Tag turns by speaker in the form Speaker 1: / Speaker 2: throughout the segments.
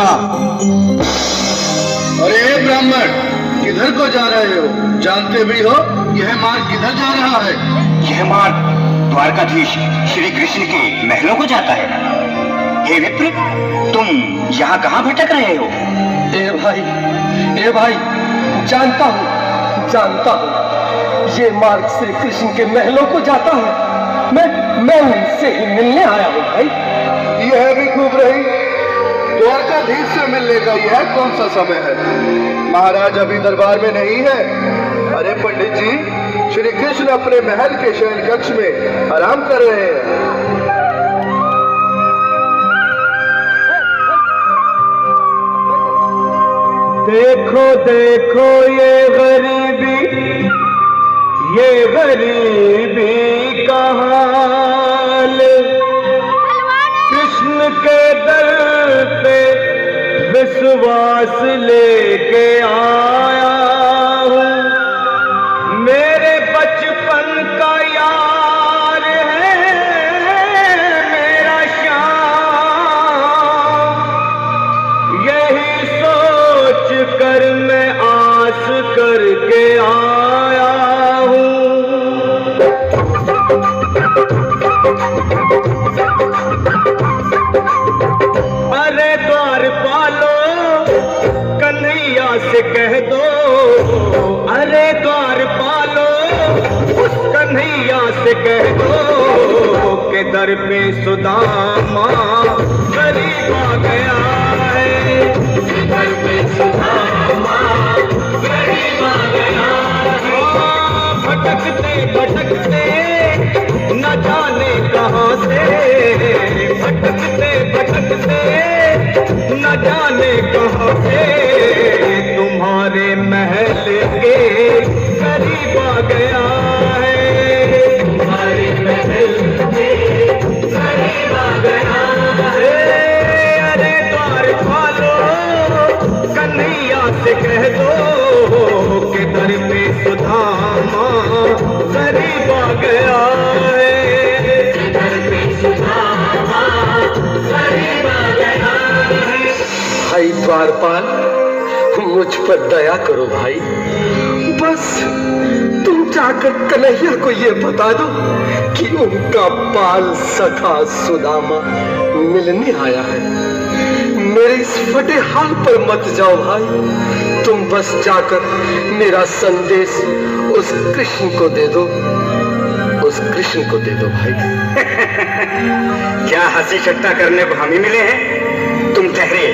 Speaker 1: रोका।
Speaker 2: अरे ब्राह्मण, किधर को जा रहे हो? जानते भी हो यह मार्ग किधर जा रहा है?
Speaker 3: यह मार्ग द्वारकाधीश श्री कृष्ण के महलों को जाता है। हे विप्र, तुम यहाँ कहाँ भटक रहे हो?
Speaker 4: ए भाई, जानता हूँ ये मार्ग श्री कृष्ण के महलों को जाता है। मैं उनसे ही मिलने आया हूँ भाई।
Speaker 2: यह भी खूब रही, द्वारकाधीश से मिलने का यह कौन सा समय है? महाराज अभी दरबार में नहीं है। अरे पंडित जी, श्री कृष्ण अपने महल के शयन कक्ष में आराम कर रहे हैं।
Speaker 4: देखो देखो ये गरीबी का हाल, कृष्ण के दर पे विश्वास लेके आया हूँ। मेरे बचपन का यार है मेरा श्याम, यही सोच कर मैं आस करके आया हूँ। अरे द्वारपालो कन्हैया से कह दो, अरे द्वारपालो उस कन्हैया से कह दो के दर पे सुदामा गरीब आ गया है। दर पे सुदामा गरीब आ गया है। भटकते भटकते न जाने कहाँ से, भटकते भटकते न जाने कहाँ से तुम्हारे महल के करीब आ गया है। तुम्हारे महल के करीब आ गया है। अरे द्वारपालो कन्हैया से कह दो कि दर पे सुदामा करीब आ गया है। दर पे सुदामा करीब आ गया है। भाई द्वारपाल, मुझ पर दया करो भाई। बस तुम जाकर कन्हैया को ये बता दो कि उनका बाल सखा सुदामा मिलने आया है। मेरे इस फटे हाल पर मत जाओ भाई, तुम बस जाकर मेरा संदेश उस कृष्ण को दे दो, उस कृष्ण को दे दो भाई।
Speaker 3: क्या हंसी ठट्टा करने को हम ही मिले हैं? तुम ठहरे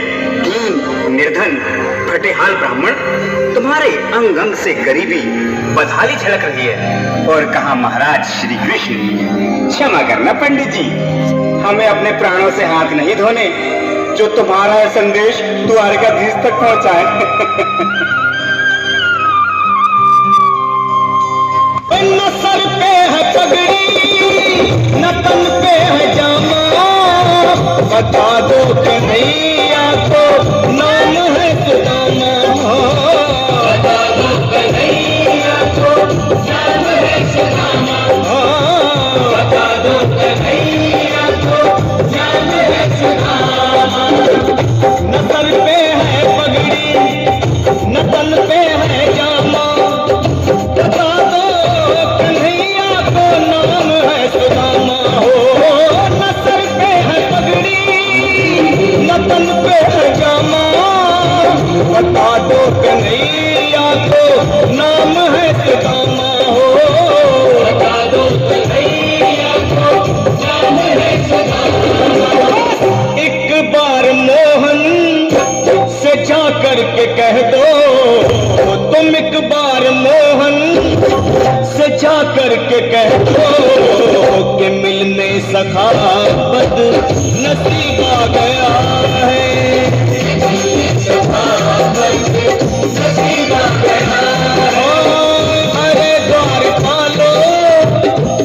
Speaker 3: दीन निर्धन फटेहाल ब्राह्मण, तुम्हारे अंग अंग से गरीबी बदहाली झलक रही है। और कहा महाराज श्री कृष्ण। क्षमा करना पंडित जी, हमें अपने प्राणों से हाथ नहीं धोने जो तुम्हारा संदेश द्वारकाधीश तक पहुंचाए।
Speaker 4: न सर पे है पगड़ी न तन पे है जामा, बता दो कन्हैया को नाम है सुदामा। बता दो कन्हैया को नाम है सुदामा। बता दो कन्हैया को नाम है सुदामा। न सर पे है पगड़ी न तन पे है जामा, बता दो कन्हैया को नाम है सुदामा। हो न सर पे है पगड़ी न तन पे है जामा, बता दो कन्हैया को नाम है सुदामा। हो बता दो कन्हैया को नाम है सुदामा। एक बार मोहन से जा करके कह दो, तुम एक बार मोहन से जा करके कह दो कि मिलने सखा बद नसीब आ गया है। नसीब आ गया है। अरे द्वारपालो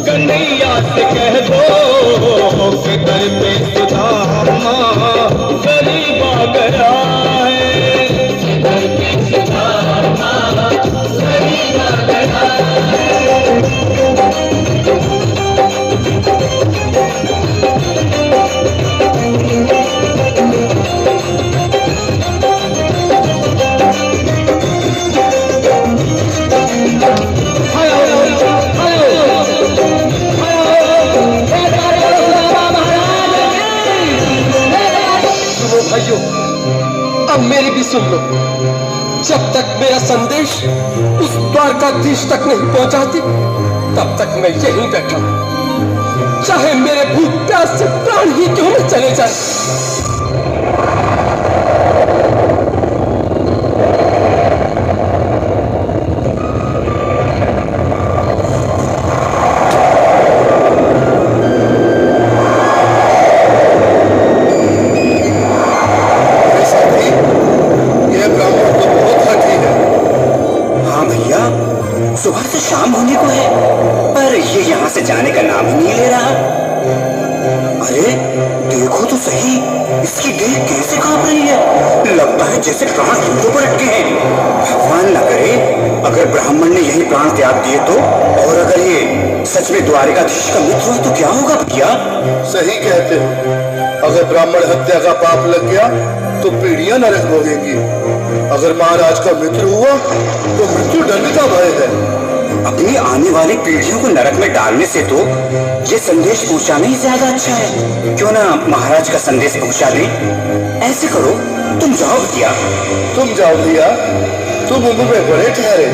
Speaker 4: कन्हैया से कह दो कि दर पे सुदामा गरीब आ गया है। दर पे सुदामा गरीब आ गया है। भाइयों, अब मेरी भी सुन लो। जब तक मेरा संदेश उस द्वारकाधीश तक नहीं पहुंचाती, तब तक मैं यहीं बैठा हूं, चाहे मेरे भूख प्यास से प्राण ही क्यों न चले जाए।
Speaker 3: सुबह से शाम होने को है, पर ये यहाँ से जाने का नाम ही नहीं ले रहा। अरे देखो तो सही, इसकी देह कैसे कांप रही है। लगता है जैसे प्राण सूतों पर अटके हैं। भगवान न करे अगर ब्राह्मण ने यही प्राण त्याग दिए तो, और अगर ये सच में द्वारिकाधीश का मित्र हुआ तो क्या होगा भैया?
Speaker 2: सही कहते हो। अगर ब्राह्मण हत्या का पाप लग गया तो पीढ़ियां नरक भोगेंगी। अगर महाराज का मित्र हुआ तो मृत्यु दंड का भय है।
Speaker 3: अपनी आने वाली पीढ़ियों को नरक में डालने से तो ये संदेश पहुंचाना ही ज्यादा अच्छा है। क्यों ना महाराज का संदेश पहुंचा दें। ऐसे करो, तुम जाओ भैया।
Speaker 2: तुम जाओ भैया, तुम उम्र में बड़े ठहरे,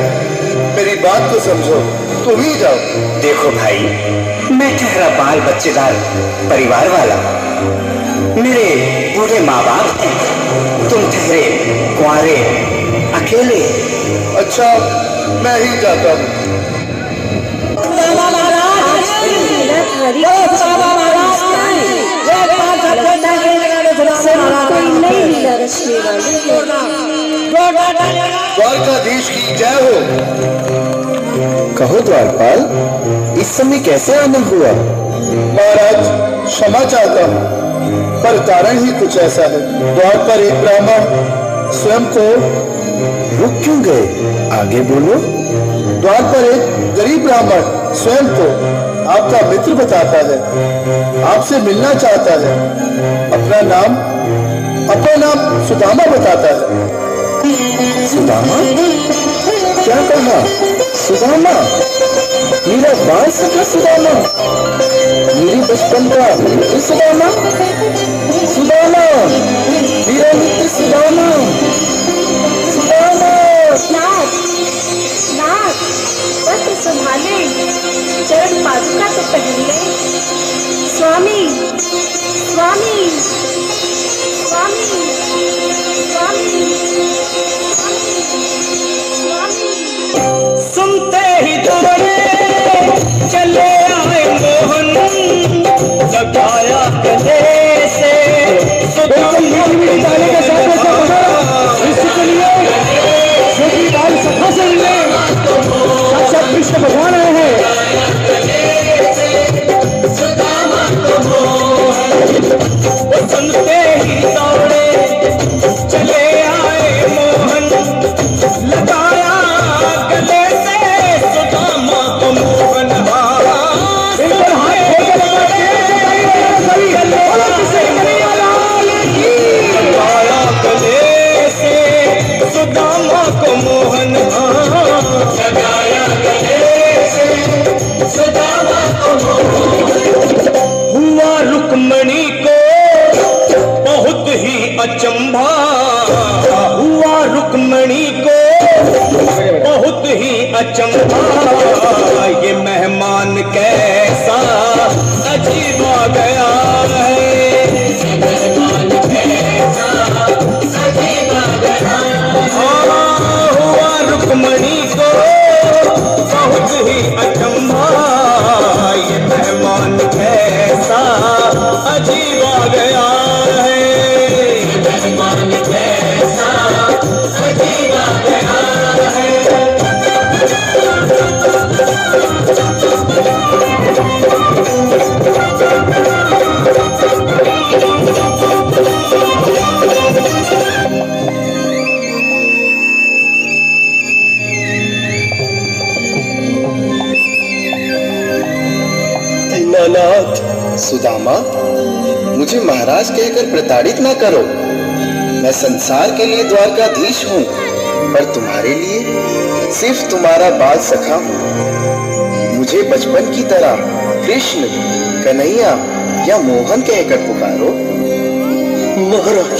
Speaker 2: मेरी बात को समझो, तुम ही जाओ।
Speaker 3: देखो भाई, मैं ठहरा बाल बच्चेदार परिवार वाला, मेरे बूढ़े माँ बाप हैं, तुम ठहरे कुंवारे अकेले।
Speaker 2: अच्छा, मैं ही जाता हूँ। द्वारकाधीश की जय हो।
Speaker 1: कहो द्वारपाल, इस समय कैसे आना हुआ?
Speaker 2: महाराज क्षमा चाहता हूँ, पर कारण ही कुछ ऐसा है। द्वार पर एक ब्राह्मण स्वयं को
Speaker 1: रुक क्यों गए? आगे बोलो।
Speaker 2: द्वार पर एक गरीब ब्राह्मण स्वयं को आपका मित्र बताता है, आपसे मिलना चाहता है। अपना नाम सुदामा बताता है।
Speaker 1: सुदामा? क्या कहा? सुदामा? मेरा बाल सखा सुदामा? मेरी बचपन का मित्र सुदामा? सुदामा, मेरा मित्र सुदामा। सुदामा!
Speaker 5: नाथ, वस्त्र संभाले, चरण पादुका तो पहन ले। स्वामी, स्वामी, स्वामी, स्वामी, स्वामी।
Speaker 6: सुनते ही दौड़े चले आए मोहन, लगाया गले से कृष्ण भगवान आए हैं। सुनते ही दौड़े चले आए मोहन, लगाया गले से सुदामा को मोहन। लगाया गले से सुदामा को मोहन। लगाया गले से सुदामा को मोहन। हुआ रुक्मणी को बहुत ही अचंभा, हुआ रुक्मणी को बहुत ही अचंभा। ये मेहमान कैसा अजीब आ गया है, मेहमान कैसा अजीब आ गया है। हुआ रुक्मणी को बहुत ही अचंभा, ये मेहमान कैसा अजीब आ गया है, मेहमान कैसा अजीब आ गया है।
Speaker 1: दीनानाथ, सुदामा, मुझे महाराज कहकर प्रताड़ित ना करो। मैं संसार के लिए द्वारकाधीश हूँ, पर तुम्हारे लिए सिर्फ तुम्हारा बाल सखा हूँ। मुझे बचपन की तरह कृष्ण, कन्हैया या मोहन कहकर पुकारो।
Speaker 4: महाराज,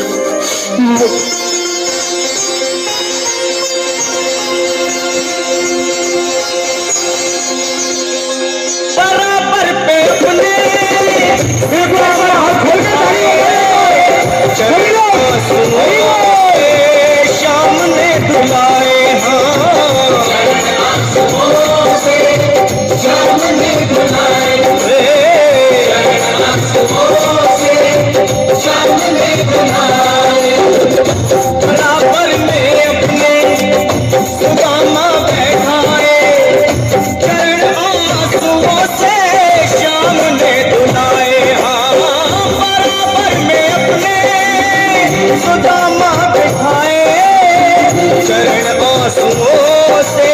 Speaker 6: बराबर पे अपने हाथ खोल के शाम ने धुलाए बराबर में अपने सुदामा बैठाए चरण आंसुओं से शाम ने धुलाए बराबर में अपने सुदामा बैठाए चरण आंसुओं से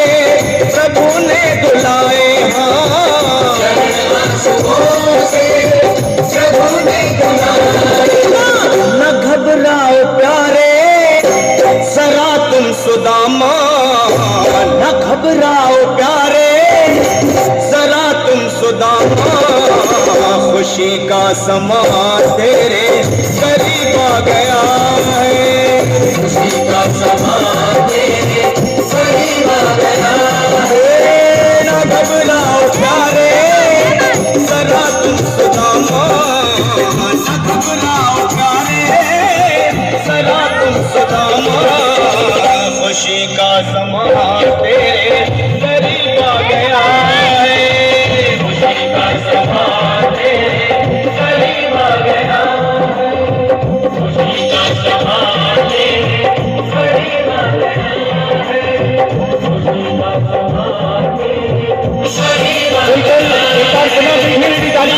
Speaker 6: प्रभु ने धुलाए न घबराओ प्यारे जरा तुम सुदामा न घबराओ प्यारे जरा तुम सुदामा खुशी का समा तेरे करीब आ गया है खुशी का समा तेरे करीब आ गया है न घबराओ प्यारे जरा तुम सुदामा न घबराओ प्यारे जरा तुम सुदामा खुशी का समा तेरे करीब आ गया है खुशी का समा तेरे करीब आ गया है खुशी का समा तेरे करीब आ गया है खुशी का समा तेरे करीब आ गया है